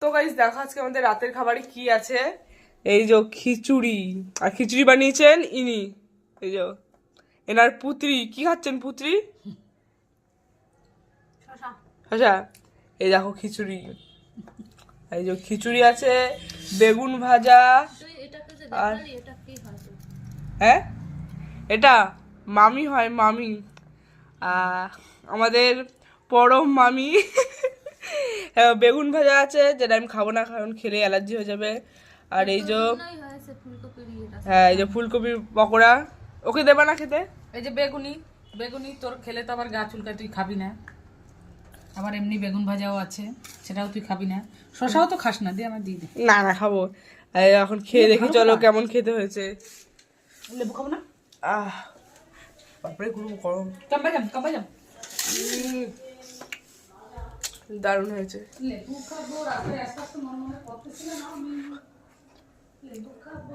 তো গাইস দেখো আজকে আমাদের রাতের খাবারে কি আছে। এই যে খিচুড়ি, আর খিচুড়ি বানিয়েছেন ইনি, এই যে এনার পুত্রী। কি খাচ্ছেন পুত্রী? শশা। এই দেখো খিচুড়ি, এই যে খিচুড়ি আছে, বেগুন ভাজা। আর হ্যাঁ, এটা মামি হয়, মামি। আমাদের পরম মামি। বেগুন ভাজা আছে, যেটা আমি খাবো না, কারণ খেলে অ্যালার্জি হয়ে যাবে। আর এই যে হ্যাঁ, এই যে ফুলকপির পকোড়া। ওকে দেবে না খেতে? এই যে বেগুনি, বেগুনি তোর খেলে তো আবার গা চুলকায়, তুই খাবি না। আবার এমনি বেগুন ভাজাও আছে, সেটাও তুই খাবি না। শশাও তো খাস না, দিয়ে আমার দিয়ে দে। না না খাবো। এখন খেয়ে দেখি চলো কেমন খেতে হয়েছে। লেবু খাবো না? বাপরে খুব গরম। কাম্বা যাম। দারুণ হয়েছে। লেবু খাবো, রাতে আস্তে আস্তে মনে মনে করতেছিল না আমি লেবু খাবো।